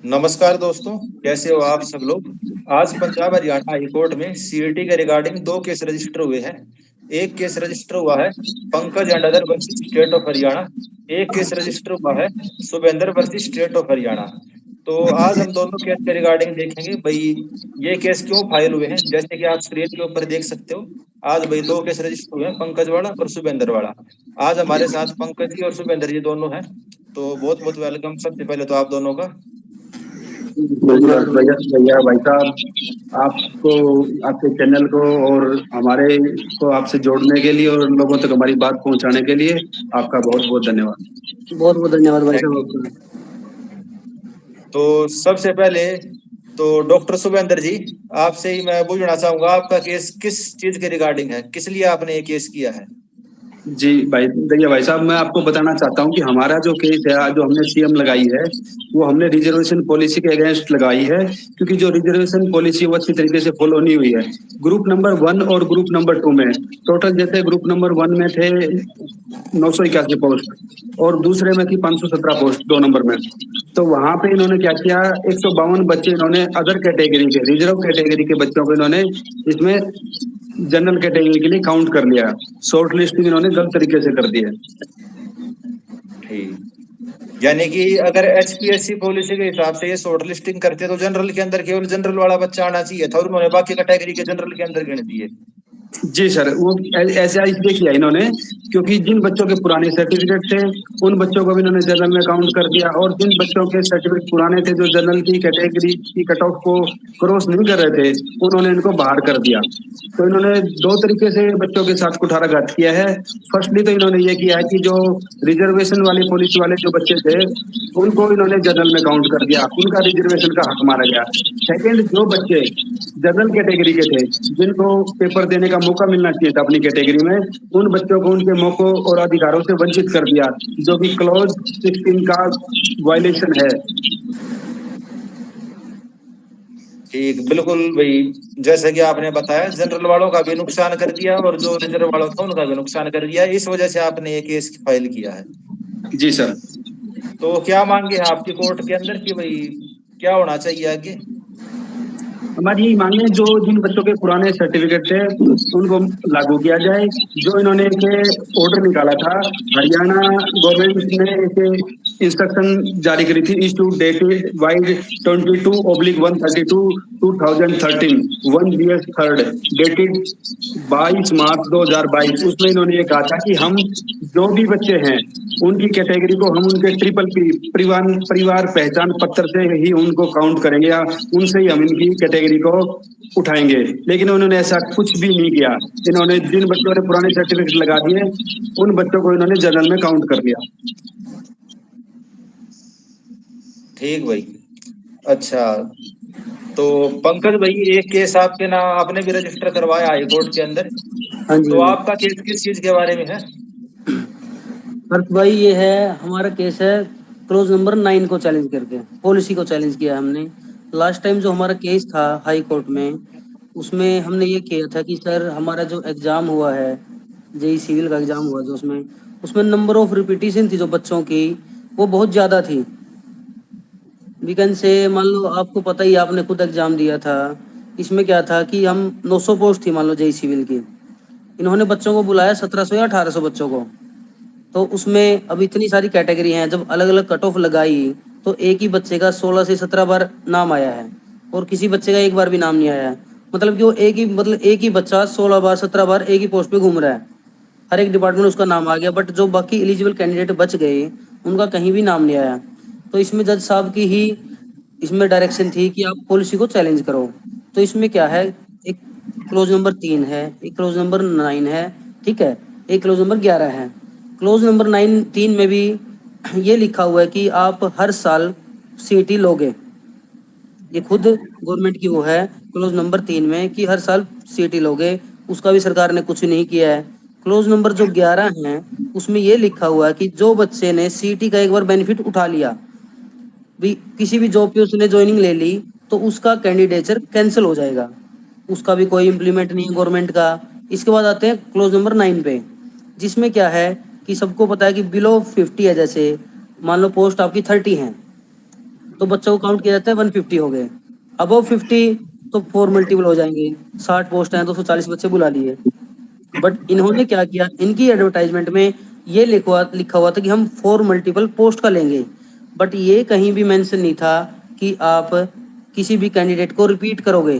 नमस्कार दोस्तों, कैसे हो आप सब लोग। आज पंजाब हरियाणा हाई कोर्ट में सीईटी के रिगार्डिंग दो केस रजिस्टर हुए हैं। एक केस रजिस्टर हुआ है Pankaj and other versus state of Haryana. एक केस रजिस्टर हुआ है Shubhendra versus state of Haryana. तो आज हम दोनों केस के रिगार्डिंग देखेंगे भाई, ये केस क्यों फाइल हुए हैं। जैसे कि आप स्क्रीन के ऊपर देख सकते हो, आज भाई दो केस रजिस्टर हुए हैं, पंकज वाला और शुभेंद्र वाला। आज हमारे साथ पंकज जी और शुभेंद्र जी दोनों हैं। तो बहुत बहुत वेलकम सबसे पहले तो आप दोनों का। धन्यवाद भैया भैया भाई साहब, आपको, आपके चैनल को और हमारे को आपसे जोड़ने के लिए और लोगों तक हमारी बात पहुंचाने के लिए आपका बहुत बहुत धन्यवाद। बहुत बहुत धन्यवाद भाई थैंक साहब यू। आपका। तो सबसे पहले तो डॉक्टर शुभेंद्र जी, आपसे ही मैं पूछना चाहूंगा, आपका केस किस चीज के रिगार्डिंग है, किस लिए आपने ये केस किया है। जी भाई भैया भाई साहब, मैं आपको बताना चाहता हूं कि हमारा जो केस है, जो हमने सीएम लगाई है, वो हमने रिजर्वेशन पॉलिसी के अगेंस्ट लगाई है, क्योंकि जो रिजर्वेशन पॉलिसी वो अच्छी तरीके से फॉलो नहीं हुई है। ग्रुप नंबर 1 और ग्रुप नंबर 2 में टोटल, जैसे ग्रुप नंबर 1 में थे 981 पोस्ट और दूसरे में थी 517 पोस्ट 2 नंबर में। तो वहां पे इन्होंने क्या किया, 152 बच्चे इन्होंने अदर कैटेगरी के, रिजर्व कैटेगरी के बच्चों को इन्होंने इसमें जनरल कैटेगरी के लिए काउंट कर लिया। शॉर्ट लिस्टिंग इन्होंने गलत तरीके से कर दी है। ठीक, यानी कि अगर एचपीएससी पॉलिसी के हिसाब से ये शॉर्ट लिस्टिंग करते तो जनरल के अंदर केवल जनरल वाला बच्चा आना चाहिए था, और उन्होंने बाकी कैटेगरी के जनरल के अंदर गिन दिए। जी सर, वो ऐसा इसलिए किया इन्होंने, क्योंकि जिन बच्चों के पुराने सर्टिफिकेट थे उन बच्चों को भी इन्होंने जनरल में काउंट कर दिया, और जिन बच्चों के सर्टिफिकेट पुराने थे जो जनरल की कैटेगरी की कट ऑफ को क्रॉस नहीं कर रहे थे, उन्होंने इनको बाहर कर दिया। तो इन्होंने दो तरीके से बच्चों के साथ कुठाराघात किया है। फर्स्टली तो इन्होंने ये किया है कि जो रिजर्वेशन वाली पॉलिसी वाले जो बच्चे थे उनको इन्होंने जनरल में काउंट कर दिया, उनका रिजर्वेशन का हक मारा गया। सेकेंड, जो बच्चे जनरल कैटेगरी के थे जिनको पेपर देने का मौका मिलना चाहिए था अपनी कैटेगरी में, उन बच्चों को उनके मौकों और अधिकारों से वंचित कर दिया, जो कि क्लॉज 16 का वायलेशन है। ठीक, बिल्कुल भाई। जैसे कि आपने बताया, जनरल वालों का भी नुकसान कर दिया और जो रिजर्व वालों था उनका भी नुकसान कर दिया। इस वजह से आपने ये केस फाइल किया है। जी सर। तो क्या मांगे हैं आपकी कोर्ट के अंदर कि भाई क्या होना चाहिए आगे। हमारी यही मांग है, जो जिन बच्चों के पुराने सर्टिफिकेट थे उनको लागू किया जाए। जो इन्होंने एक ऑर्डर निकाला था, हरियाणा गवर्नमेंट ने एक इंस्ट्रक्शन जारी करी थी, issue dated wide 22/132 2013 1 BS 3 dated 22 मार्च 2022। उसमें इन्होंने ये कहा था कि हम जो भी बच्चे हैं उनकी कैटेगरी को हम उनके ट्रिपल पी परिवार परिवार पहचान पत्र से ही उनको काउंट करेंगे, या उनसे ही हम इनकी कैटेगरी को उठाएंगे। लेकिन उन्होंने ऐसा कुछ भी नहीं किया। इन्होंने जिन बच्चों ने पुराने सर्टिफिकेट लगा दिए उन बच्चों को इन्होंने जनरल में काउंट कर लिया। ठीक भाई। अच्छा, तो पंकज भाई, एक केस आपके नाम आपने भी रजिस्टर करवाया हाई कोर्ट के अंदर। हाँ जी तो हाँ जी। आपका केस किस चीज के बारे में है। हर्ष भाई, ये है हमारा केस है क्लोज नंबर 9 को चैलेंज करके, पॉलिसी को चैलेंज किया हमने। लास्ट टाइम जो हमारा केस था हाई कोर्ट में, उसमें हमने ये किया था कि सर हमारा जो एग्जाम हुआ है, जेई सिविल का एग्जाम हुआ जो उसमें उसमें नंबर ऑफ रिपीटिशन थी जो बच्चों की, वो बहुत ज़्यादा थी। वीकेंड से मान लो, आपको पता ही, आपने खुद एग्जाम दिया था। इसमें क्या था कि हम 900 पोस्ट थी मान लो जेई सिविल की, इन्होंने बच्चों को बुलाया 1700 या 1800 बच्चों को। तो उसमें अब इतनी सारी कैटेगरी हैं, जब अलग अलग कट ऑफ लगाई तो एक ही बच्चे का 16 से 17 बार नाम आया है, और किसी बच्चे का एक बार भी नाम नहीं आया है। मतलब कि वो एक ही बच्चा 16 बार 17 बार एक ही पोस्ट पे घूम रहा है। हर एक डिपार्टमेंट उसका नाम आ गया, बट जो बाकी एलिजिबल कैंडिडेट बच गए उनका कहीं भी नाम नहीं आया। तो इसमें जज साहब की ही इसमें डायरेक्शन थी कि आप पॉलिसी को चैलेंज करो। तो इसमें क्या है, एक क्लोज नंबर 3 है, एक क्लोज नंबर 9 है, ठीक है, एक क्लोज नंबर 11 है। क्लोज नंबर 3 में भी ये लिखा हुआ है कि आप हर साल सीटी लोगे। ये खुद गवर्नमेंट की वो है क्लोज नंबर 3 में कि हर साल सीटी लोगे। उसका भी सरकार ने कुछ नहीं किया है। क्लोज नंबर जो 11 है, उसमें ये लिखा हुआ है कि जो बच्चे ने सीटी का एक बार बेनिफिट उठा लिया, भी किसी भी जॉब पे उसने ज्वाइनिंग ले ली, तो उसका कैंडिडेचर कैंसिल हो जाएगा, उसका भी कोई इम्प्लीमेंट नहीं है गवर्नमेंट का। इसके बाद आते हैं क्लोज नंबर 9 पे, जिसमें क्या है कि सबको पता है कि बिलो 50 है, जैसे मान लो पोस्ट आपकी 30 है, तो बच्चों को काउंट किया जाता है 150 हो गए। अबव 50 तो 4 मल्टीपल हो जाएंगे, 60 पोस्ट हैं 240 बच्चे बुला लिए। बट इन्होंने क्या किया, इनकी एडवर्टाइजमेंट में ये लिखा हुआ था कि हम 4 मल्टीपल पोस्ट का लेंगे, बट ये कहीं भी मेंशन नहीं था कि आप किसी भी कैंडिडेट को रिपीट करोगे।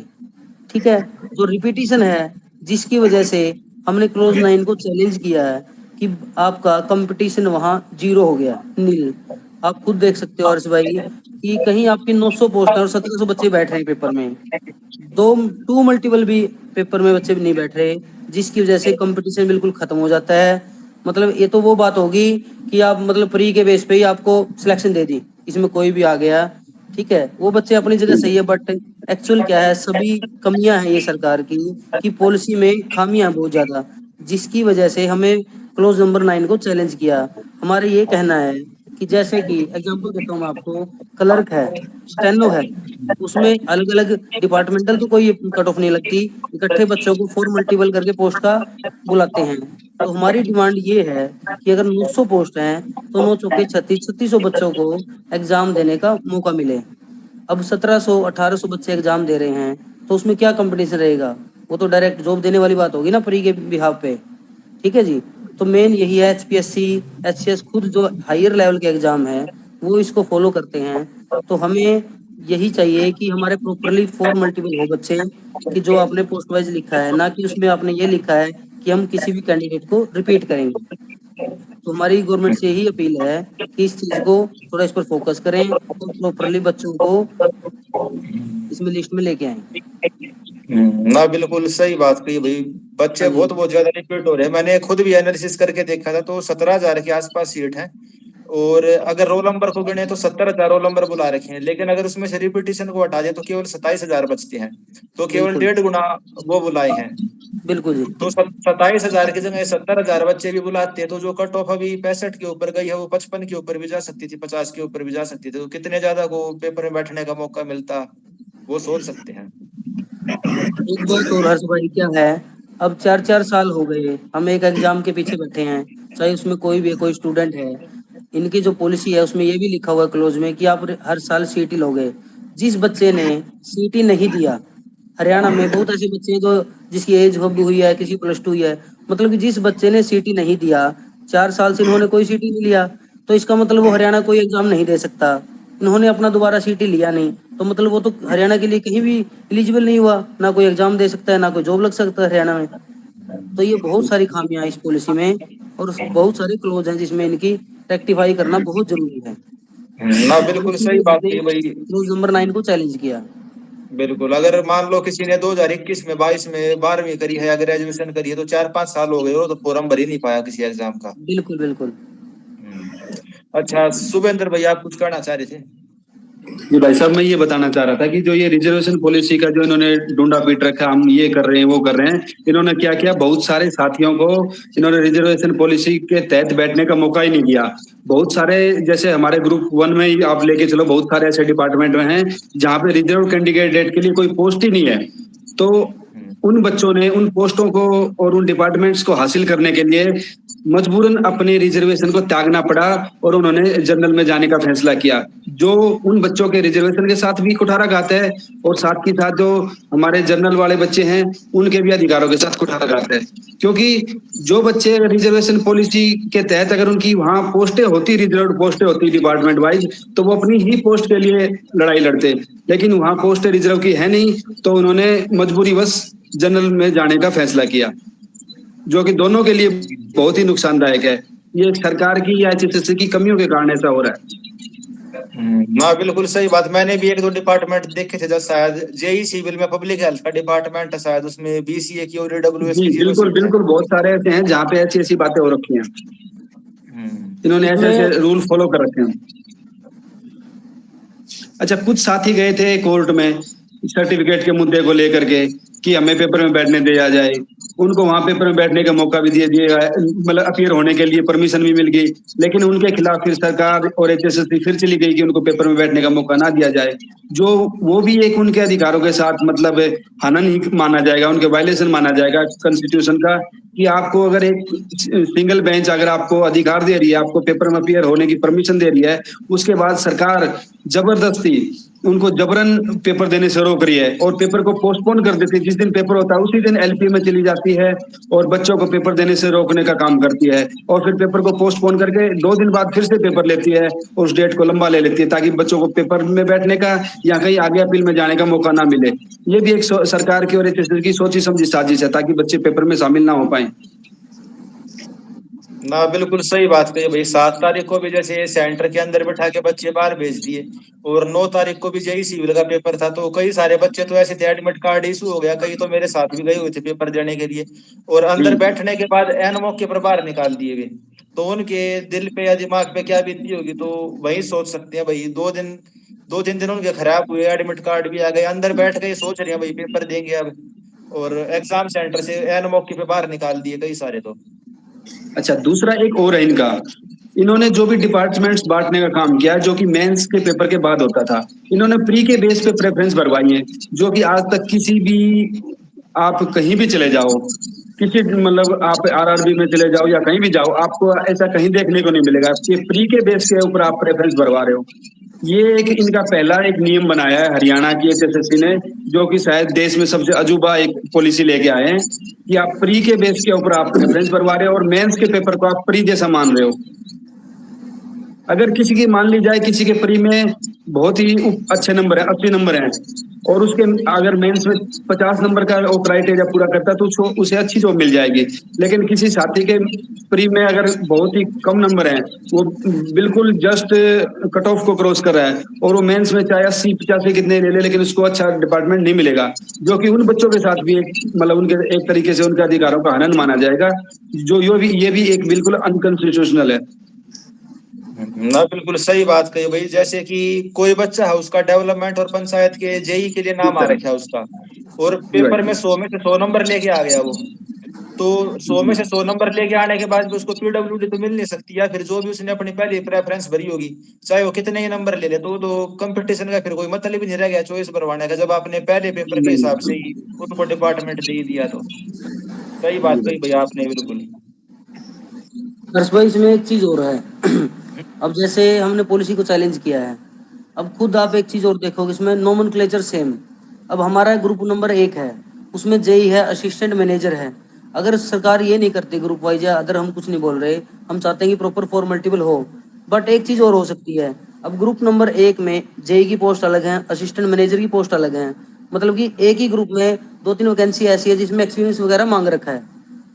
ठीक है, जो रिपीटिशन है जिसकी वजह से हमने क्लोज 9 को चैलेंज किया है कि आपका कंपटीशन वहां जीरो हो गया, नील। आप खुद देख सकते हो हर्ष भाई कि कहीं आपकी 900 पोस्ट है और 1700 बच्चे बैठ रहे हैं पेपर में, दो टू मल्टीपल भी पेपर में बच्चे भी नहीं बैठ रहे, जिसकी वजह से कंपटीशन बिल्कुल खत्म हो जाता है। मतलब ये तो वो बात होगी कि आप मतलब प्री के बेस पे ही आपको सिलेक्शन दे दी, इसमें कोई भी आ गया। ठीक है, वो बच्चे अपनी जगह सही है, बट एक्चुअल क्या है, सभी कमियां हैं ये सरकार की कि पॉलिसी में खामियां हैं बहुत ज्यादा, जिसकी वजह से हमें क्लोज नंबर 9 को चैलेंज किया। हमारे ये कहना है कि जैसे कि एग्जांपल देता हूँ मैं आपको, क्लर्क है, स्टेनो है, उसमें अलग अलग डिपार्टमेंटल तो कोई कट ऑफ नहीं लगती, इकट्ठे बच्चों को 4 मल्टीपल करके पोस्ट का बुलाते हैं। तो हमारी डिमांड ये है कि अगर 900 पोस्ट हैं तो 9 चौके 36, 3600 बच्चों को एग्जाम देने का मौका मिले। अब 1700 1800 बच्चे एग्जाम दे रहे हैं तो उसमें क्या कंपटीशन रहेगा, वो तो डायरेक्ट जॉब देने वाली बात होगी ना प्री के बिहाफ पे। ठीक है जी, तो मेन यही है, एचपीएससी एचसीएस खुद जो हायर लेवल के एग्जाम है वो इसको फॉलो करते हैं। तो हमें यही चाहिए कि हमारे प्रॉपरली 4 मल्टीपल हो बच्चे, कि जो आपने पोस्ट वाइज लिखा है, ना कि उसमें आपने ये लिखा है कि हम किसी भी कैंडिडेट को रिपीट करेंगे। तो हमारी गवर्नमेंट से यही अपील है कि इस चीज को थोड़ा इस पर फोकस करें और प्रॉपरली बच्चों को इसमें लिस्ट में लेके आए। ना बिल्कुल सही बात कही भाई। हाँ बच्चे जी, बहुत बहुत ज्यादा रिपीट हो रहे हैं। मैंने खुद भी एनालिसिस करके देखा था, तो 17,000 के आसपास सीट है। और अगर रोल नंबर को गिने तो 70,000 रोल नंबर बुला रखे हैं, लेकिन अगर उसमें से रिपीटिशन को हटा दें तो केवल 27,000 बचते हैं। तो केवल बिल्कुल 1.5 गुना वो बुलाए हैं। बिल्कुल जी, तो 27,000 की जगह 70,000 बच्चे भी बुलाते हैं, तो जो कट ऑफ अभी 65 के ऊपर गई है वो 55 के ऊपर भी जा सकती थी, 50 के ऊपर भी जा सकती थी। तो कितने ज्यादा को पेपर में बैठने का मौका मिलता, वो सोच सकते हैं। एक बात और हर्ष भाई क्या है, अब 4 4 साल हो गए हम एक एग्जाम के पीछे बैठे हैं, चाहे उसमें कोई भी कोई स्टूडेंट है। इनकी जो पॉलिसी है उसमें ये भी लिखा हुआ है क्लोज में कि आप हर साल सीटी लोगे। जिस बच्चे ने सीटी नहीं दिया, हरियाणा में बहुत ऐसे बच्चे हैं जो जिसकी एज अब हुई है, किसी प्लस टू हुई है, मतलब कि जिस बच्चे ने सीटी नहीं दिया, 4 साल से इन्होंने कोई सीटी नहीं लिया, तो इसका मतलब वो हरियाणा कोई एग्जाम नहीं दे सकता। इन्होंने अपना दोबारा सीटी लिया नहीं, तो मतलब वो तो हरियाणा के लिए कहीं भी एलिजिबल नहीं हुआ, ना कोई एग्जाम दे सकता है, ना कोई जॉब लग सकता है हरियाणा में। तो ये बहुत सारी खामियां हैं इस पॉलिसी में, और बहुत सारे क्लोज हैं जिसमें इनकी रेक्टिफाई करना बहुत जरूरी है। ना बिल्कुल सही इसीलिए बात हमने की भाई। क्लोज नंबर 9 को चैलेंज किया। बिल्कुल, अगर मान लो किसी ने 2021 में 22 में 12वीं करी है या ग्रेजुएशन करी है, तो 4-5 साल हो गए, वो तो फॉर्म भर ही नहीं पाया किसी एग्जाम का। बिल्कुल बिल्कुल। अच्छा शुभेंद्र भैया, आप कुछ कहना चाह रहे थे? जी भाई साहब, मैं ये बताना चाह रहा था कि जो ये रिजर्वेशन पॉलिसी का जो इन्होंने डूंडा पीट रखा, हम ये कर रहे हैं वो कर रहे हैं, इन्होंने क्या किया, बहुत सारे साथियों को इन्होंने रिजर्वेशन पॉलिसी के तहत बैठने का मौका ही नहीं दिया। बहुत सारे, जैसे हमारे ग्रुप 1 में ही आप लेके चलो, बहुत सारे ऐसे डिपार्टमेंट में हैं जहाँ पे रिजर्व कैंडिडेट के लिए कोई पोस्ट ही नहीं है। तो उन बच्चों ने उन पोस्टों को और उन डिपार्टमेंट्स को हासिल करने के लिए मजबूरन अपने रिजर्वेशन को त्यागना पड़ा और उन्होंने जनरल में जाने का फैसला किया, जो उन बच्चों के रिजर्वेशन के साथ भी कुठाराघात है और साथ ही साथ जो हमारे जनरल वाले बच्चे हैं उनके भी अधिकारों के साथ कुठाराघात है। क्योंकि जो बच्चे रिजर्वेशन पॉलिसी के तहत अगर उनकी वहां पोस्टें होती, रिजर्व पोस्टें होती डिपार्टमेंट वाइज, तो वो अपनी ही पोस्ट के लिए लड़ाई लड़ते, लेकिन वहां पोस्ट रिजर्व की है नहीं, तो उन्होंने मजबूरी बस जनरल में जाने का फैसला किया, जो कि दोनों के लिए बहुत ही नुकसानदायक है। ये सरकार की या एचएसएससी की कमियों के कारण ऐसा हो रहा है। हाँ बिल्कुल सही बात। मैंने भी 1-2 डिपार्टमेंट देखे थे, जैसे शायद जेई सिविल में पब्लिक हेल्थ का डिपार्टमेंट है, शायद उसमें बीसीए की और ईडब्ल्यूएस जी की जीरो बिल्कुल सीट है। बिल्कुल, बहुत सारे ऐसे हैं जहाँ पे ऐसी ऐसी बातें हो रखी हैं, इन्होंने ऐसे ऐसे इसमें रूल फॉलो कर रखे हैं। अच्छा, कुछ साथी गए थे कोर्ट में, सर्टिफिकेट के मुद्दे को लेकर के कि हमें पेपर में बैठने दिया जाए, उनको वहां पेपर में बैठने का मौका भी दिया दिया मतलब अपीयर होने के लिए परमिशन भी मिल गई, लेकिन उनके खिलाफ फिर सरकार और एचएसएससी फिर चली गई कि उनको पेपर में बैठने का मौका ना दिया जाए, जो वो भी एक उनके अधिकारों के साथ मतलब हनन ही माना जाएगा, उनके वायलेशन माना जाएगा कॉन्स्टिट्यूशन का, कि आपको अगर एक सिंगल बेंच अगर आपको अधिकार दे रही है, आपको पेपर में अपीयर होने की परमिशन दे रही है, उसके बाद सरकार जबरदस्ती उनको जबरन पेपर देने से रोक रही है और पेपर को पोस्टपोन कर देती है। जिस दिन पेपर होता है उसी दिन एलपी में चली जाती है और बच्चों को पेपर देने से रोकने का काम करती है, और फिर पेपर को पोस्टपोन करके 2 दिन बाद फिर से पेपर लेती है, उस डेट को लंबा ले लेती है ताकि बच्चों को पेपर में बैठने का या कहीं आगे अपील में जाने का मौका ना मिले। ये भी एक सरकार की और एचएसएससी की सोची समझी साजिश है ताकि बच्चे पेपर में शामिल ना हो पाए। ना बिल्कुल सही बात कही भाई। 7 तारीख को भी जैसे सेंटर के अंदर बैठा के बच्चे बाहर भेज दिए, और 9 तारीख को भी जेई सिविल का पेपर था, तो कई सारे बच्चे तो ऐसे थे एडमिट कार्ड इशू हो गया, कई तो मेरे साथ भी गए हुए थे पेपर देने के लिए, और अंदर बैठने के बाद एन मौके पर बाहर निकाल दिए गए। तो उनके दिल पे या दिमाग पे क्या बीती होगी, तो वही सोच सकते हैं भाई। 2 दिन उनके खराब हुए, एडमिट कार्ड भी आ गए, अंदर बैठ के सोच रहे हैं भाई पेपर देंगे अब, और एग्जाम सेंटर से एन मौके पे बाहर निकाल दिए कई सारे तो। अच्छा, दूसरा एक और है इनका, इन्होंने जो भी डिपार्टमेंट्स बांटने का काम किया जो कि मेंस के पेपर के बाद होता था, इन्होंने प्री के बेस पे प्रेफरेंस भरवाई है, जो कि आज तक किसी भी आप कहीं भी चले जाओ, किसी मतलब आप आरआरबी में चले जाओ या कहीं भी जाओ, आपको ऐसा कहीं देखने को नहीं मिलेगा कि प्री के बेस के ऊपर आप प्रेफरेंस भरवा रहे हो। ये एक इनका पहला एक नियम बनाया है हरियाणा की एचएसएससी ने, जो कि शायद देश में सबसे अजूबा एक पॉलिसी लेके आए हैं कि आप प्री के बेस के ऊपर आप प्रेफरेंस भरवा रहे हो और मेंस के पेपर को आप प्री जैसा मान रहे हो। अगर किसी की मान ली जाए किसी के प्री में बहुत ही अच्छे नंबर है, 80 नंबर हैं, और उसके अगर मेंस में 50 नंबर का वो क्राइटेरिया पूरा करता है तो उसको उसे अच्छी जॉब मिल जाएगी। लेकिन किसी साथी के प्री में अगर बहुत ही कम नंबर हैं, वो बिल्कुल जस्ट कट ऑफ को क्रॉस कर रहा है, और वो मेंस में चाहे 80 85 कितने ले ले, लेकिन उसको अच्छा डिपार्टमेंट नहीं मिलेगा, जो कि उन बच्चों के साथ भी एक मतलब उनके एक तरीके से उनके अधिकारों का हनन माना जाएगा, जो ये भी एक बिल्कुल अनकॉन्स्टिट्यूशनल है। ना बिल्कुल सही बात कही भाई। जैसे कि कोई बच्चा है, उसका डेवलपमेंट और पंचायत के जेई के लिए जी नाम आ सर। रखा है उसका, और जी पेपर में भाई। 100 में से 100 नंबर लेके आ गया वो, तो 100 में से 100 नंबर लेके आने के बाद भी उसको पीडब्ल्यूडी तो मिल नहीं सकती, या फिर जो भी उसने अपनी पहली प्रेफरेंस भरी होगी, चाहे वो कितने ही नंबर ले ले, तो कंपटीशन का फिर कोई मतलब ही नहीं रह गया चॉइस भरवाने का, जब आपने पहले पेपर के नहीं। हिसाब से ही उनको डिपार्टमेंट दे ही दिया। तो सही जी बात भाई। कही भैया आपने बिल्कुल। हर्ष भाई, इसमें एक चीज और है। अब जैसे हमने पॉलिसी को चैलेंज किया है, अब खुद आप एक चीज और देखोगे, इसमें नोमेनक्लेचर सेम। अब हमारा ग्रुप नंबर 1 है, उसमें जेई है, असिस्टेंट मैनेजर है। अगर सरकार ये नहीं करती ग्रुप वाइज, या अदर हम कुछ नहीं बोल रहे, हम चाहते हैं कि प्रॉपर फॉर्मेलिटीबल हो, बट एक चीज और हो सकती है। अब ग्रुप नंबर 1 में जेई की पोस्ट अलग है, असिस्टेंट मैनेजर की पोस्ट अलग है, मतलब कि एक ही ग्रुप में 2 3 वैकेंसी ऐसी है जिसमें एक्सपीरियंस वगैरह मांग रखा है,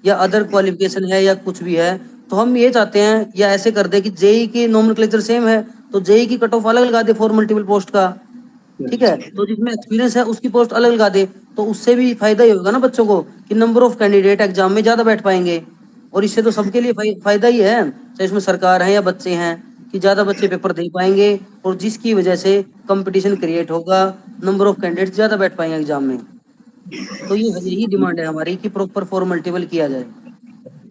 या अदर क्वालिफिकेशन है, या कुछ भी है। तो हम ये चाहते हैं, या ऐसे कर दे कि जेई की नोमेनक्लेचर सेम है, तो जेई की कट ऑफ अलग लगा दे फॉर मल्टीपल पोस्ट का। ठीक है, तो जिसमें एक्सपीरियंस है उसकी पोस्ट अलग लगा दे, तो उससे भी फायदा ही होगा ना बच्चों को, कि नंबर ऑफ कैंडिडेट एग्जाम में ज्यादा बैठ पाएंगे। और इससे तो सबके लिए फायदा ही है, चाहे इसमें सरकार है या बच्चे हैं, कि ज्यादा बच्चे पेपर दे पाएंगे, और जिसकी वजह से कंपटीशन क्रिएट होगा, नंबर ऑफ कैंडिडेट ज्यादा बैठ पाएंगे एग्जाम में। तो ये यही डिमांड है हमारी कि प्रॉपर फॉर मल्टीपल किया जाए।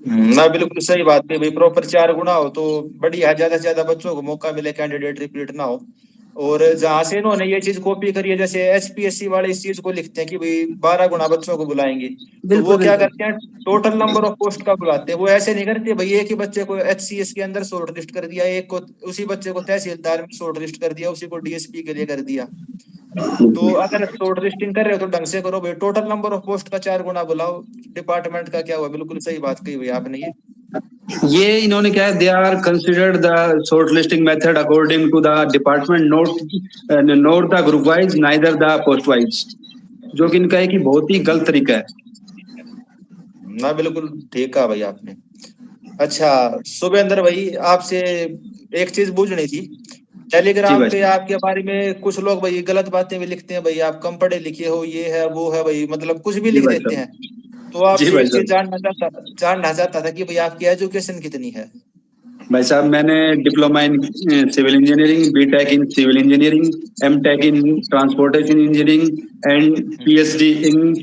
ना बिल्कुल सही बात है भाई। प्रॉपर 4 गुना हो तो बढ़िया है, ज्यादा से ज्यादा बच्चों को मौका मिले, कैंडिडेट रिपीट ना हो। और जहां से इन्होंने ये चीज कॉपी करी है, जैसे एचपीएससी वाले इस चीज को लिखते हैं कि भाई 12 गुना बच्चों को बुलाएंगे, तो वो बिल्कुल क्या बिल्कुल। करते हैं, टोटल नंबर ऑफ पोस्ट का बुलाते हैं। वो ऐसे नहीं करते भाई, एक ही बच्चे को एचसीएस के अंदर शॉर्ट लिस्ट कर दिया, एक को उसी बच्चे को तहसीलदार में शॉर्ट लिस्ट कर दिया, उसी को डीएसपी के लिए कर दिया। तो अगर शॉर्ट लिस्टिंग कर रहे हो तो ढंग से करो भाई, टोटल नंबर ऑफ पोस्ट का 4 गुना बुलाओ। डिपार्टमेंट का क्या हुआ, बिल्कुल सही बात कही भाई आपने ये। ये इन्होंने क्या है, they are considered the short listing method according to the department, not the group wise neither the post wise, जो कि इनका एक ही बहुत ही गलत तरीका है। ना बिल्कुल ठीक कहा भाई आपने। अच्छा शुभेंद्र भाई, आपसे एक चीज पूछनी थी। जी टेलीग्राम पे भाई। आपके बारे में कुछ लोग भाई गलत बातें भी लिखते हैं भाई, आप कम पढ़े लिखे हो, ये है वो है भाई, मतलब कुछ भी जी लिख भाई देते साहब। हैं। तो जी आपसे भाई एक चीज साहब। जानना चाहता था कि भाई आपकी एजुकेशन कितनी है। भाई साहब मैंने diploma in civil engineering, B Tech in civil engineering, M Tech in transportation engineering and PhD in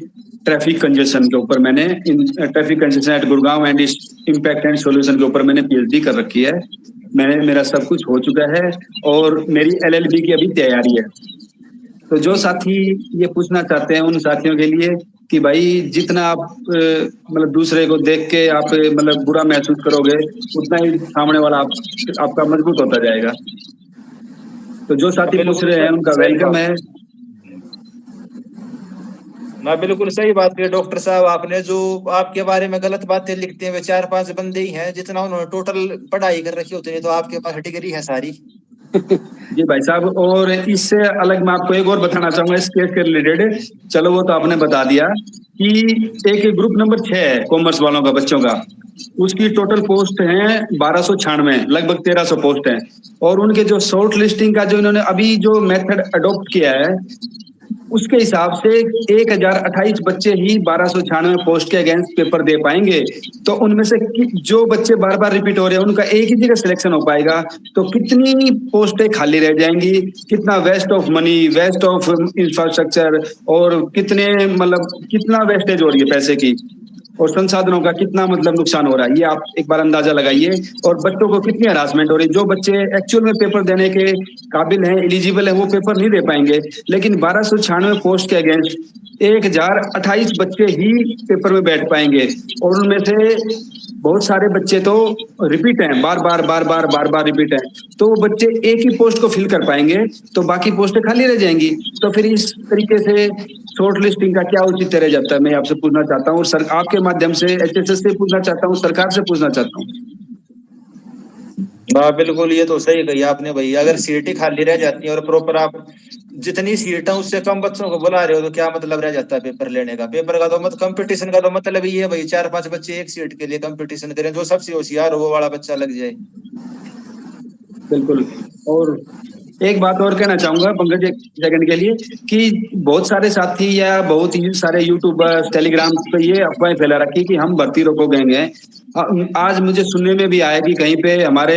traffic congestion के ऊपर मैंने in traffic congestion at Gurgaon and impact and solution के ऊपर मैंने पीएचडी कर रखी है। मेरा सब कुछ हो चुका है और मेरी एलएलबी की अभी तैयारी है। तो जो साथी ये पूछना चाहते हैं उन साथियों के लिए कि भाई जितना आप मतलब दूसरे को देख के आप मतलब बुरा महसूस करोगे उतना ही सामने वाला आपका मजबूत होता जाएगा। तो जो साथी पूछ बिल्कुल रहे हैं उनका सही वेलकम बात। है। ना बिल्कुल सही बात की डॉक्टर साहब, आपने जो आपके बारे में गलत बातें लिखते हैं वे 4-5 बंदे ही हैं, जितना उन्होंने टोटल पढ़ाई कर रखी होती है तो आपके पास डिग्री है सारी। जी भाई साहब, और इससे अलग मैं आपको एक और बताना चाहूंगा इस केस के रिलेटेड। चलो वो तो आपने बता दिया कि एक ग्रुप नंबर 6 है कॉमर्स वालों का बच्चों का, उसकी टोटल पोस्ट है 1296, लगभग 1300 पोस्ट है। और उनके जो शॉर्ट लिस्टिंग का जो इन्होंने अभी जो मेथड अडॉप्ट किया है उसके हिसाब से 1028 बच्चे ही 1296 पोस्ट के अगेंस्ट पेपर दे पाएंगे। तो उनमें से जो बच्चे बार बार रिपीट हो रहे हैं उनका एक ही जगह सिलेक्शन हो पाएगा। तो कितनी पोस्टें खाली रह जाएंगी, कितना waste of money, waste of infrastructure, और कितने मतलब कितना वेस्टेज हो रही है पैसे की और संसाधनों का कितना मतलब नुकसान हो रहा है, ये आप एक बार अंदाजा लगाइए। और बच्चों को कितनी हरासमेंट हो रही है, जो बच्चे एक्चुअल में पेपर देने के काबिल हैं, एलिजिबल हैं, वो पेपर नहीं दे पाएंगे। लेकिन 1296 पोस्ट के अगेंस्ट 1028 बच्चे ही पेपर में बैठ पाएंगे। और उनमें से बहुत सारे बच्चे तो रिपीट हैं, बार बार बार बार बार बार रिपीट हैं। तो वो बच्चे एक ही पोस्ट को फिल कर पाएंगे, तो बाकी पोस्टें खाली रह जाएंगी। तो फिर इस तरीके से शॉर्ट लिस्टिंग का क्या औचित्य रह जाता है, मैं आपसे पूछना चाहता हूँ। सर आपके माध्यम से एचएसएस से पूछना चाहता हूँ, सरकार से पूछना चाहता हूँ। हाँ बिल्कुल, ये तो सही कही आपने भाई। अगर सीटें खाली रह जाती हैं और प्रॉपर आप जितनी सीट है उससे कम बच्चों को बुला रहे हो तो क्या मतलब रह जाता है पेपर लेने का। पेपर का तो मत कंपटीशन का तो मतलब ही है भाई 4-5 बच्चे एक सीट के लिए कंपटीशन करें, जो सबसे होशियार हो वो वाला बच्चा लग जाए। बिल्कुल। और एक बात और कहना चाहूंगा पंकज, एक सेकंड के लिए, कि बहुत सारे साथी या बहुत ही सारे यूट्यूबर्स टेलीग्राम पे ये अफवाहें फैला रखी कि हम भर्ती रोको गैंग हैं। आज मुझे सुनने में भी आया कि कहीं पे हमारे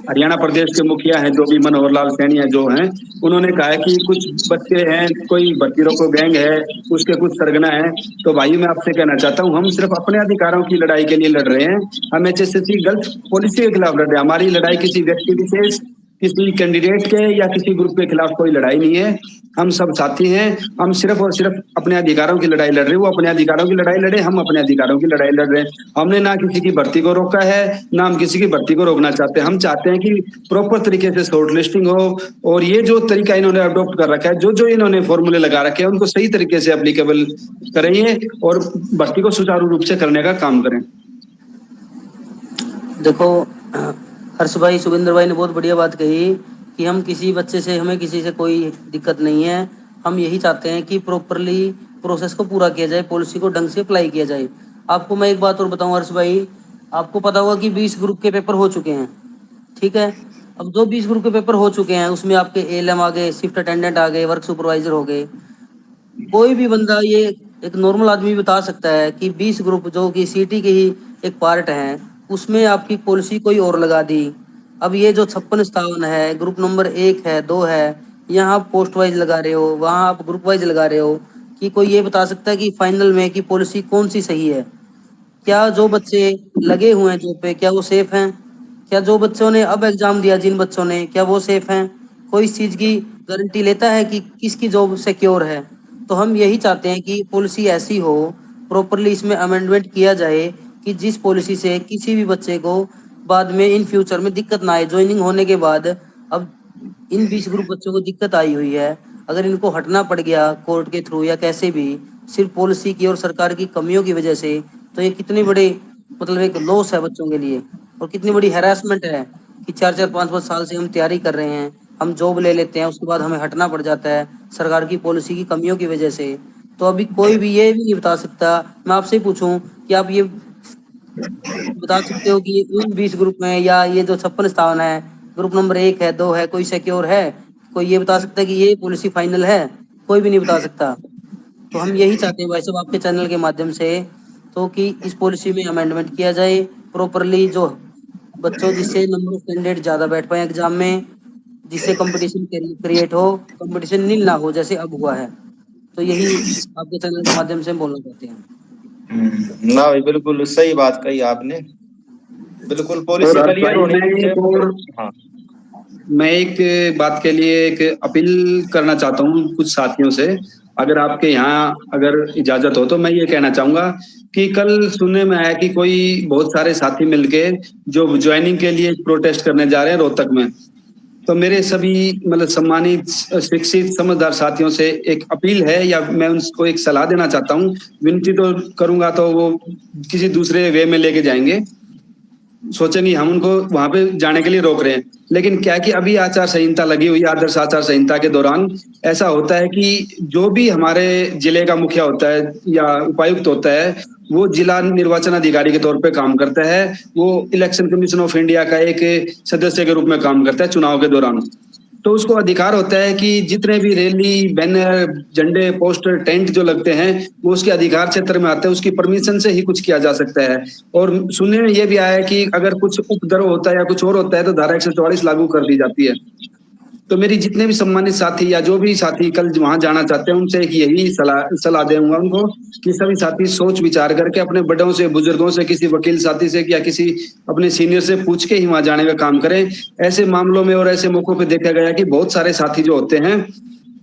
हरियाणा प्रदेश के मुखिया हैं जो भी मनोहर लाल सैनी है जो हैं, उन्होंने कहा है कि कुछ बच्चे हैं, कोई भर्ती रोको गैंग है, उसके कुछ सरगना है। तो भाई मैं आपसे कहना चाहता हूँ, हम सिर्फ अपने अधिकारों की लड़ाई के लिए लड़ रहे हैं। हम एचएसएससी गलत पॉलिसी के खिलाफ लड़ रहे हैं। हमारी लड़ाई किसी व्यक्ति विशेष, किसी कैंडिडेट के या किसी ग्रुप के खिलाफ कोई लड़ाई नहीं है। हम सब साथी हैं। हम सिर्फ और सिर्फ अपने अधिकारों की लड़ाई लड़ रहे हैं। वो अपने अधिकारों की लड़ाई लड़े, हम अपने अधिकारों की लड़ाई लड़ रहे हैं। हमने ना किसी की भर्ती को रोका है, ना हम किसी की भर्ती को रोकना चाहते हैं। हम चाहते हैं कि प्रॉपर तरीके से शॉर्ट लिस्टिंग हो, और ये जो तरीका इन्होंने अडॉप्ट कर रखा है, जो जो इन्होंने फॉर्मूले लगा रखे हैं, उनको सही तरीके से एप्लीकेबल करेंगे और भर्ती को सुचारू रूप से करने का काम करें। देखो हर्ष भाई, सुविंदर भाई ने बहुत बढ़िया बात कही कि हम किसी बच्चे से, हमें किसी से कोई दिक्कत नहीं है। हम यही चाहते हैं कि प्रॉपरली प्रोसेस को पूरा किया जाए, पॉलिसी को ढंग से अप्लाई किया जाए। आपको मैं एक बात और बताऊं हर्ष भाई, आपको पता होगा कि 20 ग्रुप के पेपर हो चुके हैं, ठीक है। अब जो 20 ग्रुप के पेपर हो चुके हैं उसमें आपके एएलएम आ गए, शिफ्ट अटेंडेंट आ गए, वर्क सुपरवाइजर हो गए। कोई भी बंदा, ये एक नॉर्मल आदमी बता सकता है कि 20 ग्रुप जो कि सीटी के ही एक पार्ट है, उसमें आपकी पॉलिसी कोई और लगा दी। अब ये जो 56 है, ग्रुप नंबर 1 है, 2 है, यहाँ आप पोस्ट वाइज लगा रहे हो, वहाँ आप ग्रुप वाइज लगा रहे हो। कि कोई ये बता सकता है कि फाइनल में कि पॉलिसी कौन सी सही है? क्या जो बच्चे लगे हुए हैं जॉब पे, क्या वो सेफ हैं? क्या जो बच्चों ने अब एग्जाम दिया, जिन बच्चों ने, क्या वो सेफ हैं? कोई इस चीज की गारंटी लेता है कि किसकी जॉब सिक्योर है? तो हम यही चाहते हैं कि पॉलिसी ऐसी हो, प्रॉपरली इसमें अमेंडमेंट किया जाए कि जिस पॉलिसी से किसी भी बच्चे को बाद में इन फ्यूचर में दिक्कत ना आए। ज्वाइनिंग होने के बाद अब इन 20 ग्रुप बच्चों को दिक्कत आई हुई है, अगर इनको हटना पड़ गया कोर्ट के थ्रू या कैसे भी, सिर्फ पॉलिसी की और सरकार की कमियों की वजह से, तो ये कितनी बड़ी मतलब एक लॉस है बच्चों के लिए, और कितनी बड़ी हैरेसमेंट है कि 4-4 5-5 साल से हम तैयारी कर रहे हैं, हम जॉब ले लेते हैं, उसके बाद हमें हटना पड़ जाता है सरकार की पॉलिसी की कमियों की वजह से। तो अभी कोई भी ये भी नहीं बता सकता। मैं आपसे ही पूछूं कि आप ये बता सकते हो कि उन 20 ग्रुप में या ये जो 56 है, ग्रुप नंबर 1 है, 2 है, कोई सिक्योर है? कोई ये बता सकता है कि ये पॉलिसी फाइनल है? कोई भी नहीं बता सकता। तो हम यही चाहते हैं भाई साहब आपके चैनल के माध्यम से, तो कि इस पॉलिसी में अमेंडमेंट किया जाए प्रॉपरली। जो बच्चों जिससे नंबर ऑफ कैंडिडेट ज्यादा बैठ पाए एग्जाम में, जिससे कंपटीशन क्रिएट हो, कंपटीशन नील ना हो जैसे अब हुआ है। तो यही आपके चैनल के माध्यम से हम बोलना चाहते हैं। ना भाई, बिल्कुल सही बात कही आपने। बिल्कुल और पॉलिसी हर्ष क्लियर भाई होनी चाहिए। हाँ। मैं एक बात के लिए एक अपील करना चाहता हूँ कुछ साथियों से, अगर आपके यहाँ अगर इजाजत हो तो मैं ये कहना चाहूंगा कि कल सुनने में आया कि कोई बहुत सारे साथी मिलके जो ज्वाइनिंग के लिए प्रोटेस्ट करने जा रहे हैं रोहतक में। तो मेरे सभी मतलब सम्मानित शिक्षित समझदार साथियों से एक अपील है, या मैं उनको एक सलाह देना चाहता हूँ। विनती तो करूंगा तो वो किसी दूसरे वे में लेके जाएंगे, सोचेंगे हम उनको वहां पे जाने के लिए रोक रहे हैं। लेकिन क्या है कि अभी आचार संहिता लगी हुई है, आदर्श आचार संहिता के दौरान ऐसा होता है कि जो भी हमारे जिले का मुखिया होता है या उपायुक्त होता है, वो जिला निर्वाचन अधिकारी के तौर पे काम करता है। वो इलेक्शन कमीशन ऑफ इंडिया का एक सदस्य के रूप में काम करता है चुनाव के दौरान। तो उसको अधिकार होता है कि जितने भी रैली, बैनर, झंडे, पोस्टर, टेंट जो लगते हैं वो उसके अधिकार क्षेत्र में आते हैं, उसकी परमिशन से ही कुछ किया जा सकता है। और सुनने में ये भी आया है कि अगर कुछ उपद्रव होता है या कुछ और होता है तो धारा 144 लागू कर दी जाती है। तो मेरी जितने भी सम्मानित साथी या जो भी साथी कल वहां जाना चाहते हैं उनसे एक यही सलाह सलाह दूंगा उनको कि सभी साथी सोच विचार करके अपने बड़ों से, बुजुर्गों से, किसी वकील साथी से या किसी अपने सीनियर से पूछ के ही वहां जाने का काम करें। ऐसे मामलों में और ऐसे मौकों पे देखा गया कि बहुत सारे साथी जो होते हैं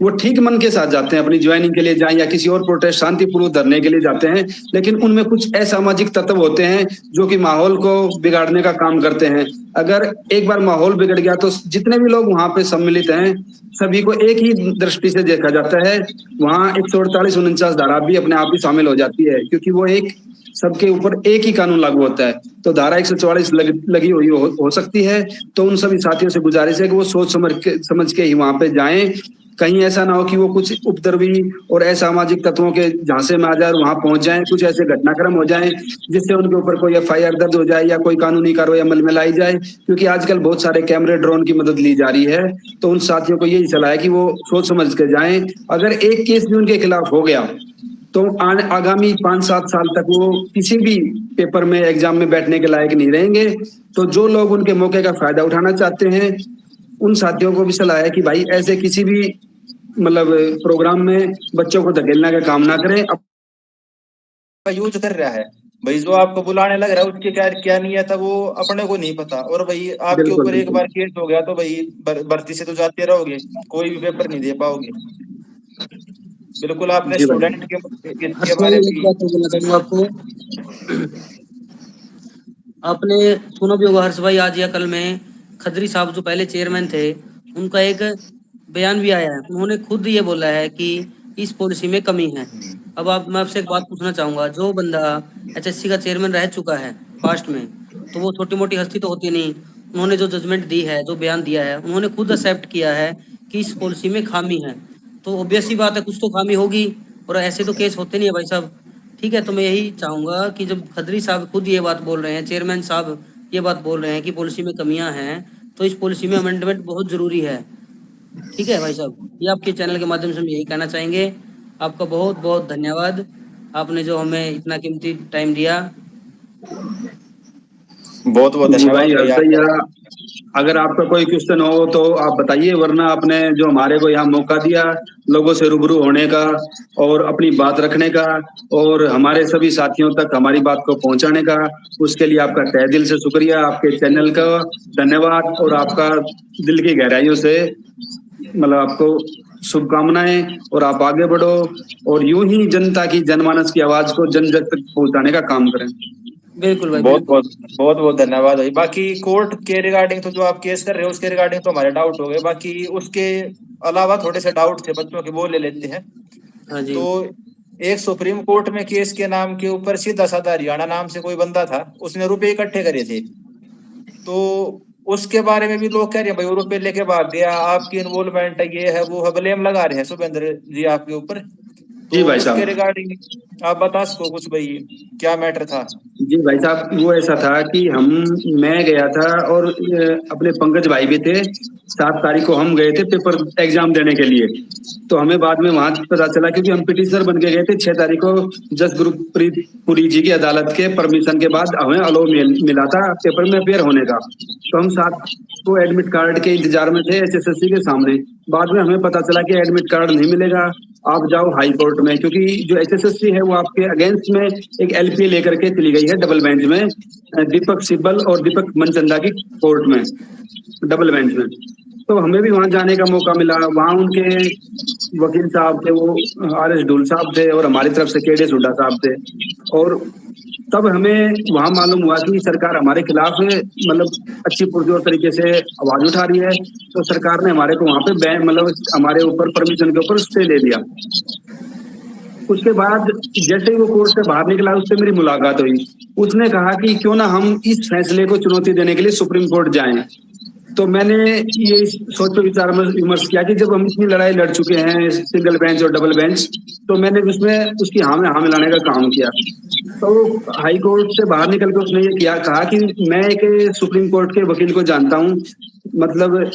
वो ठीक मन के साथ जाते हैं अपनी ज्वाइनिंग के लिए जाएं या किसी और प्रोटेस्ट शांतिपूर्वक धरने के लिए जाते हैं, लेकिन उनमें कुछ असामाजिक तत्व होते हैं जो कि माहौल को बिगाड़ने का काम करते हैं। अगर एक बार माहौल बिगड़ गया तो जितने भी लोग वहां पे सम्मिलित हैं सभी को एक ही दृष्टि से देखा जाता है। वहां 148 49 धारा भी अपने आप ही शामिल हो जाती है, क्योंकि वो एक सबके ऊपर एक ही कानून लागू होता है। तो धारा 144 लगी हुई हो सकती है। तो उन सभी साथियों से गुजारिश है कि वो सोच समझ के ही वहां पे जाएं। कहीं ऐसा ना हो कि वो कुछ उपद्रवी और असामाजिक तत्वों के झांसे में आ जाए और वहां पहुंच जाएं, कुछ ऐसे घटनाक्रम हो जाएं जिससे उनके ऊपर कोई एफआईआर दर्ज हो जाए या कोई कानूनी कार्रवाई अमल में लाई जाए। क्योंकि आजकल बहुत सारे कैमरे, ड्रोन की मदद ली जा रही है। तो उन साथियों को यही सलाह है कि वो सोच समझ के जाएं। अगर एक केस भी उनके खिलाफ हो गया तो आगामी 5 7 साल तक वो किसी भी पेपर में, एग्जाम में बैठने के लायक नहीं रहेंगे। तो जो लोग उनके मौके का फायदा उठाना चाहते हैं उन साथियों को भी सलाह है कि भाई ऐसे किसी भी मतलब प्रोग्राम में बच्चों को धकेलने का काम ना करें। यूज कर रहा है भाई, जो आपको बुलाने लग रहा है उसकी क्या क्या नियत है वो अपने को नहीं पता। और भाई आपके बिल्कुल ऊपर एक बिल्कुल। बार केस हो गया तो भाई भर्ती से तो जाते रहोगे, कोई भी पेपर नहीं दे पाओगे। बिल्कुल आपने जी भाई। स्टूडेंट के इसके हर्ष भाई बारे एक में। बात और बोलना चाहूंगा आपको। आपने सुना भी होगा हर्ष भाई, आज या कल में खत्री साहब जो पहले चेयरमैन थे उनका एक बयान भी आया है। उन्होंने खुद ये बोला है कि इस पॉलिसी में कमी है। अब आप, मैं आपसे एक बात पूछना चाहूंगा, जो बंदा एचएससी का चेयरमैन रह चुका है पास्ट में, तो वो छोटी मोटी हस्ती तो होती नहीं। उन्होंने जो जजमेंट दी है, जो बयान दिया है, उन्होंने खुद एक्सेप्ट किया है कि इस पॉलिसी में खामी है। तो ऑब्वियस सी बात है, कुछ तो खामी होगी। और ऐसे तो केस होते नहीं है भाई साहब। ठीक है, तो मैं यही चाहूंगा कि जब खदरी साहब खुद ये बात बोल रहे हैं, चेयरमैन साहब ये बात बोल रहे हैं कि पॉलिसी में कमियां हैं, तो इस पॉलिसी में अमेंडमेंट बहुत जरूरी है। ठीक है भाई साहब, ये आपके चैनल के माध्यम से हम यही कहना चाहेंगे। आपका बहुत बहुत धन्यवाद, आपने जो हमें इतना कीमती टाइम दिया। बहुत बहुत जी धन्यवाद भाई भाई हर्ष आपका। भैया, अगर आपका कोई क्वेश्चन हो तो आप बताइए, वरना आपने जो हमारे को यहाँ मौका दिया लोगों से रूबरू होने का और अपनी बात रखने का और हमारे सभी साथियों तक हमारी बात को पहुंचाने का, उसके लिए आपका तहे दिल से शुक्रिया। आपके चैनल का धन्यवाद और आपका दिल की गहराइयों से मतलब आपको शुभकामनाएं। और आप आगे बढ़ो और यूं ही जनता की, जनमानस की आवाज को जन जन तक पहुंचाने का काम करें। बिल्कुल भाई, बहुत बिल्कुल। बहुत बहुत बहुत धन्यवाद भाई। बाकी कोर्ट के रिगार्डिंग तो जो आप केस कर रहे हो उसके रिगार्डिंग तो हमारे डाउट हो गए, बाकी उसके अलावा थोड़े से डाउट थे बच्चों के, वो ले लेते हैं। हाँ जी। तो एक सुप्रीम कोर्ट में केस के नाम के ऊपर सीधा साधा हरियाणा नाम से कोई बंदा था, उसने रुपए इकट्ठे करे थे। तो उसके बारे में भी लोग कह रहे हैं भाई वो रुपए लेके भाग गया, आपकी इन्वॉल्वमेंट है, ये है वो है, ब्लेम लगा रहे हैं शुभेंद्र जी आपके ऊपर। जी तो भाई उसके साहब। रिगार्डिंग आप बता सको कुछ भाई, क्या मैटर था? जी भाई साहब, वो ऐसा था कि मैं गया था और अपने पंकज भाई भी थे। 7 तारीख को हम गए थे पेपर एग्जाम देने के लिए। तो हमें बाद में वहां पता चला, क्योंकि हम पिटिशनर बन के गए थे 6 तारीख को। जज गुरप्रीत पुरी जी की अदालत के परमिशन के बाद हमें अलो मिला था पेपर में अपेयर होने का। तो हम 7 को एडमिट कार्ड के इंतजार में थे एचएसएससी के सामने। बाद में हमें पता चला कि एडमिट कार्ड नहीं मिलेगा, आप जाओ हाई कोर्ट में, क्योंकि जो एचएसएससी है वो आपके अगेंस्ट में एक एलपीए लेकर के चली गई है डबल बेंच में, दीपक सिब्बल और दीपक मनचंदा की कोर्ट में, डबल बेंच में। तो हमें भी वहां जाने का मौका मिला। वहां उनके वकील साहब थे, वो आर एस ढुल साहब थे, और हमारी तरफ से केडी हुड्डा साहब थे। और तब हमें वहां मालूम हुआ कि सरकार हमारे खिलाफ मतलब अच्छी पुरजोर तरीके से आवाज उठा रही है। तो सरकार ने हमारे को वहां पे बैन मतलब हमारे ऊपर परमिशन के ऊपर स्टे ले लिया। उसके बाद जैसे ही वो कोर्ट से बाहर निकला, उससे मेरी मुलाकात हुई। उसने कहा कि क्यों ना हम इस फैसले को चुनौती देने के लिए सुप्रीम कोर्ट जाएं। तो मैंने ये सोच विचार विमर्श किया कि जब हम इतनी लड़ाई लड़ चुके हैं सिंगल बेंच और डबल बेंच, तो मैंने उसमें उसकी हाँ में हाँ मिलाने का काम किया। तो हाई कोर्ट से बाहर निकल के उसने ये किया, कहा कि मैं एक सुप्रीम कोर्ट के वकील को जानता हूँ, मतलब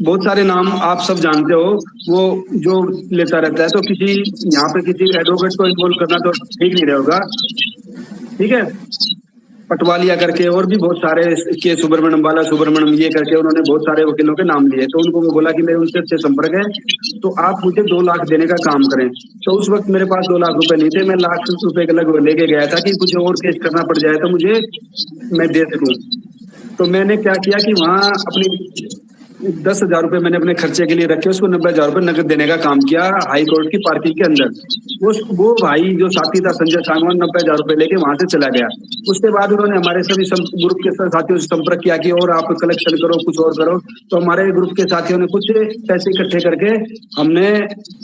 बहुत सारे नाम आप सब जानते हो, वो जो लेता रहता है। तो किसी यहाँ पे किसी एडवोकेट को इन्वॉल्व करना तो ठीक नहीं रहेगा, ठीक है। पटवालिया करके और भी बहुत सारे के सुब्रमण्यम, बाला सुब्रमण्यम, ये करके उन्होंने बहुत सारे वकीलों के नाम लिए। तो उनको मैं बोला कि मेरे उनसे अच्छे संपर्क है, तो आप मुझे 2 लाख देने का काम करें। तो उस वक्त मेरे पास 2 लाख रुपए नहीं थे। मैं लाख रुपए के लगभग लेके गया था कि कुछ और केस करना पड़ जाए तो मुझे मैं दे सकूं। तो मैंने क्या किया कि वहां अपनी 10,000 रुपए मैंने अपने खर्चे के लिए रखे, उसको 90,000 रुपए नकद देने का काम किया हाई कोर्ट की पार्किंग के अंदर। वो भाई जो साथी था संजय सांगवान, 90,000 रुपए लेके वहां से चला गया। उसके बाद उन्होंने हमारे सभी ग्रुप के साथियों से संपर्क किया कि और आप कलेक्शन करो, कुछ और करो। तो हमारे ग्रुप के साथियों ने कुछ पैसे इकट्ठे करके हमने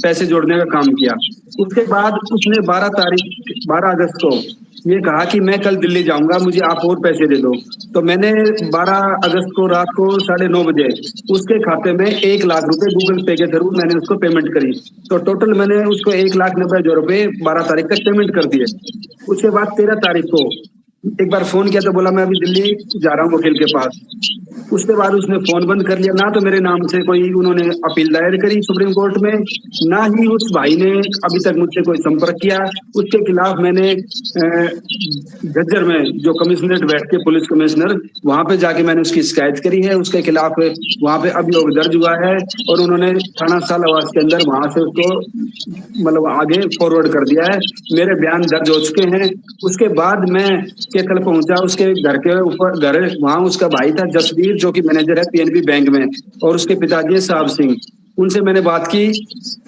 पैसे जोड़ने का काम किया। उसके बाद उसने 12 अगस्त को ये कहा कि मैं कल दिल्ली जाऊंगा, मुझे आप और पैसे दे दो। तो मैंने 12 अगस्त को रात को 9:30 बजे उसके खाते में 1 लाख रुपए गूगल पे के थ्रू मैंने उसको पेमेंट करी। तो टोटल मैंने उसको 1,90,000 रुपए 12 तारीख तक पेमेंट कर दिए। उसके बाद 13 तारीख को एक बार फोन किया तो बोला मैं अभी दिल्ली जा रहा हूँ वकील के पास। उसके बाद उसने फोन बंद कर लिया। ना तो मेरे नाम से कोई उन्होंने अपील दायर करी सुप्रीम कोर्ट में, ना ही उस भाई ने अभी तक मुझसे कोई संपर्क किया। उसके खिलाफ मैंने झज्जर में जो कमिश्नरेट बैठ के पुलिस कमिश्नर, वहां पे जाके मैंने उसकी शिकायत करी है। उसके खिलाफ वहां पे अभियोग दर्ज हुआ है और उन्होंने थाना सालावास के अंदर वहां से उसको मतलब आगे फॉरवर्ड कर दिया है। मेरे बयान दर्ज हो चुके हैं। उसके बाद मैं केकल पहुंचा उसके घर के ऊपर, घर वहां उसका भाई था जसवीर जो कि मैनेजर है पीएनबी बैंक में, और उसके पिताजी साहब सिंह। उनसे मैंने बात की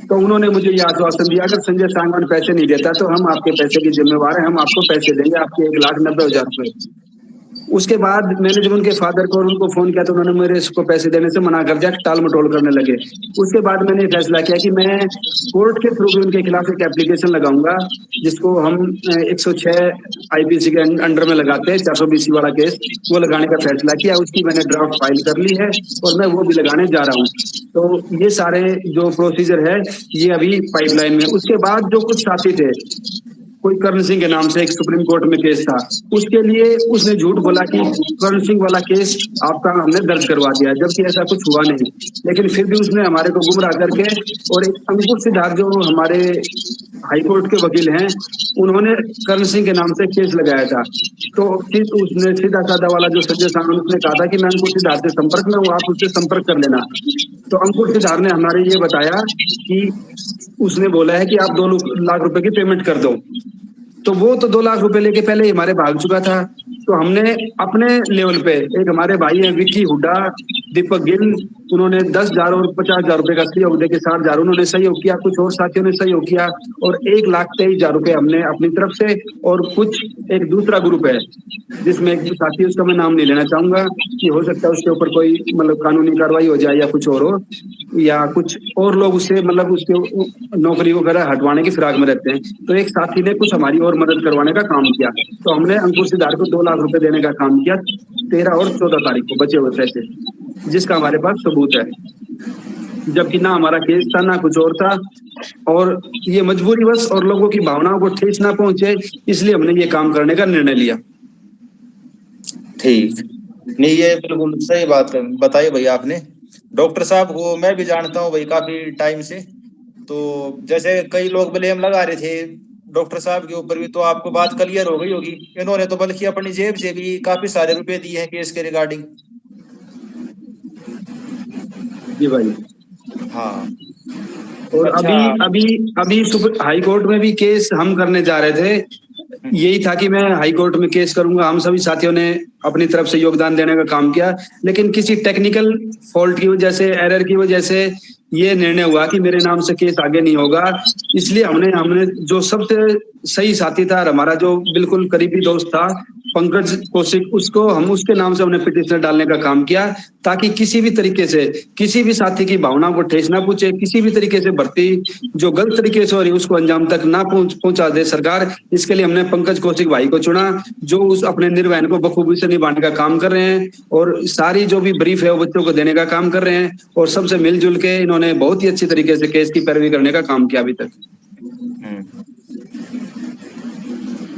तो उन्होंने मुझे ये आश्वासन दिया अगर संजय सांगवान पैसे नहीं देता तो हम आपके पैसे की जिम्मेवार हैं, हम आपको पैसे देंगे, आपके 1,90,000 रुपए। उसके बाद मैंने जब उनके फादर को और उनको फोन किया तो उन्होंने मेरे को पैसे देने से मना कर दिया, टाल मटोल करने लगे। उसके बाद मैंने ये फैसला किया कि मैं कोर्ट के थ्रू भी उनके खिलाफ एक एप्लीकेशन लगाऊंगा, जिसको हम 106 आईपीसी के अंडर में लगाते हैं, 420 वाला केस, वो लगाने का फैसला किया। उसकी मैंने ड्राफ्ट फाइल कर ली है और मैं वो भी लगाने जा रहा हूँ। तो ये सारे जो प्रोसीजर है ये अभी पाइपलाइन में। उसके बाद जो कुछ साथी थे, कोई कर्ण सिंह के नाम से एक सुप्रीम कोर्ट में केस था, उसके लिए उसने झूठ बोला कि कर्ण सिंह वाला केस आपका हमने दर्ज करवा दिया, जबकि ऐसा कुछ हुआ नहीं। लेकिन फिर भी उसने हमारे को गुमराह करके, और एक अंकुर सिद्धार्थ जो हमारे हाईकोर्ट के वकील हैं, उन्होंने कर्ण सिंह के नाम से केस लगाया था। तो फिर उसने सीधा साधा वाला जो संजय सांगवान, उसने कहा था कि मैं अंकुर सिद्धार्थ से संपर्क में हूँ, आप उससे संपर्क कर लेना। तो अंकुर सिद्धार्थ ने हमारे ये बताया कि उसने बोला है कि आप 2 लाख रुपए की पेमेंट कर दो। तो वो तो 2 लाख रुपए लेके पहले ही हमारे भाग चुका था। तो हमने अपने लेवल पे, एक हमारे भाई है विक्की हुड्डा, दीपक गिल, उन्होंने 10,000 और 50,000 रुपए का सहयोग देके 60,000 उन्होंने सहयोग किया, कुछ और साथियों ने सहयोग किया, और 1,23,000 रुपए हमने अपनी तरफ से, और कुछ एक दूसरा ग्रुप है जिसमें एक साथी, उसका मैं नाम नहीं लेना चाहूंगा कि हो सकता है उसके ऊपर कोई मतलब कानूनी कार्रवाई हो जाए या कुछ और हो, या कुछ और लोग उससे मतलब उसके नौकरी वगैरह हटवाने की फिराक में रहते हैं। तो एक साथी ने कुछ हमारी और मदद करवाने का काम किया। तो हमने अंकुर सिद्धार्थ को 2 लाख रुपए देने का काम किया 13 और 14 तारीख को, बचे हुए पैसे, जिसका हमारे पास सबूत है। जबकि ना हमारा केस था ना कुछ और था, और ये मजबूरी बस और लोगों की भावनाओं को ठेस ना पहुंचे, इसलिए हमने ये काम करने का निर्णय लिया। ठीक। नहीं, ये बिल्कुल सही बात बताई भाई आपने। डॉक्टर साहब को मैं भी जानता हूँ भाई काफी टाइम से। तो जैसे कई लोग ब्लेम लगा रहे थे डॉक्टर साहब के ऊपर भी, तो आपको बात क्लियर हो गई होगी। इन्होंने तो बल्कि अपनी जेब से भी काफी सारे रुपए दिए हैं केस के रिगार्डिंग। जी भाई। हाँ। और अच्छा। अभी अभी अभी हाई कोर्ट में भी केस हम करने जा रहे थे। यही था कि मैं हाई कोर्ट में केस करूंगा, हम सभी साथियों ने अपनी तरफ से योगदान देने का काम किया, लेकिन किसी टेक्निकल फॉल्ट की वजह से, एरर की वजह से ये निर्णय हुआ कि मेरे नाम से केस आगे नहीं होगा। इसलिए हमने हमने जो सबसे सही साथी था और हमारा जो बिल्कुल करीबी दोस्त था पंकज कौशिक, उसको हम उसके नाम से हमने पिटिशन डालने का काम किया, ताकि किसी भी तरीके से किसी भी साथी की भावना को ठेस ना पूछे, किसी भी तरीके से भर्ती जो गलत तरीके से हो रही है उसको अंजाम तक ना पहुंचा दे सरकार। इसके लिए हमने पंकज कौशिक भाई को चुना, जो उस अपने निर्वहन को बखूबी से निभाने का काम कर रहे हैं और सारी जो भी ब्रीफ है वो बच्चों को देने का काम कर रहे हैं, और सबसे मिलजुल के इन्होंने बहुत ही अच्छी तरीके से केस की पैरवी करने का काम किया अभी तक।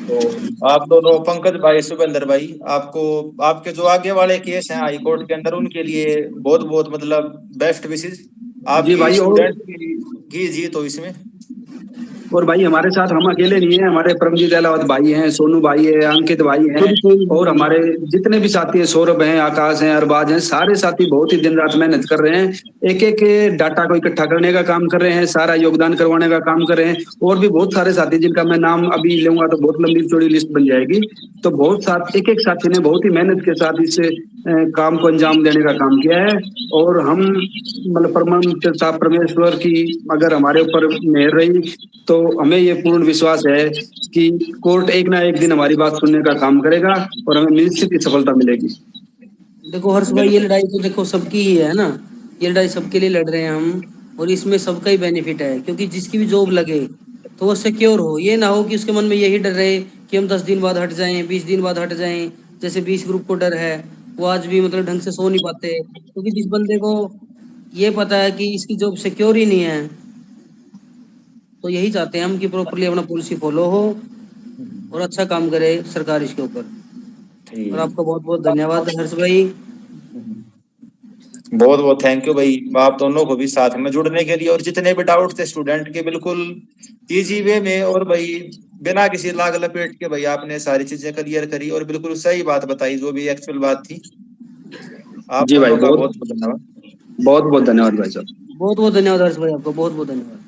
तो आप दोनों पंकज भाई, शुभेंद्र भाई, आपको आपके जो आगे वाले केस हैं हाई कोर्ट के अंदर, उनके लिए बहुत बहुत मतलब बेस्ट विशेष। जी आपकी भाई। स्टूडेंट की जीत हो इसमें। और भाई हमारे साथ हम अकेले नहीं है, हमारे परमजीत अहलावत भाई हैं, सोनू भाई है, अंकित भाई हैं, और हमारे जितने भी साथी हैं, सौरभ हैं, आकाश हैं, अरबाज हैं, सारे साथी बहुत ही दिन रात मेहनत कर रहे हैं। एक एक डाटा को इकट्ठा करने का काम कर रहे हैं, सारा योगदान करवाने का काम कर रहे हैं। और भी बहुत सारे साथी जिनका मैं नाम अभी लूंगा तो बहुत लंबी चौड़ी लिस्ट बन जाएगी। तो बहुत एक एक साथी ने बहुत ही मेहनत के साथ इस काम को अंजाम देने का काम किया है। और हम मतलब परमात्मा परमेश्वर की अगर हमारे ऊपर मेहर रही तो हमें ये पूर्ण विश्वास है कि कोर्ट एक ना एक दिन हमारी बात सुनने का काम करेगा और हमें निश्चित ही सफलता मिलेगी। देखो हर्ष भाई, ये लड़ाई तो देखो सबकी ही है ना, ये लड़ाई सबके लिए लड़ रहे हैं हम, और इसमें सबका ही बेनिफिट है, क्योंकि जिसकी भी जॉब लगे तो वो सिक्योर हो। ये ना हो कि उसके मन में यही डर रहे कि हम 10 दिन बाद हट जाएं, 20 दिन बाद हट जाएं। जैसे 20 ग्रुप को डर है, वो आज भी मतलब ढंग से सो नहीं पाते, क्योंकि जिस बंदे को ये पता है कि इसकी जॉब सिक्योर ही नहीं है, तो यही चाहते हैं हम कि प्रॉपरली अपना पॉलिसी फॉलो हो और अच्छा काम करे सरकार इसके ऊपर। और ठीक। आपका बहुत बहुत धन्यवाद हर्ष भाई। बहुत बहुत थैंक यू भाई, आप दोनों को भी साथ में जुड़ने के लिए, और जितने भी डाउट थे स्टूडेंट के बिल्कुल इजी वे में, और भाई बिना किसी लाग लपेट के भाई आपने सारी चीजें क्लियर करी और बिल्कुल सही बात बताई जो भी एक्चुअल बात थी। आप जी भाई, दोनों का बहुत बहुत बहुत धन्यवाद। बहुत बहुत धन्यवाद भाई साहब। बहुत बहुत धन्यवाद हर्ष भाई, आपको बहुत बहुत धन्यवाद।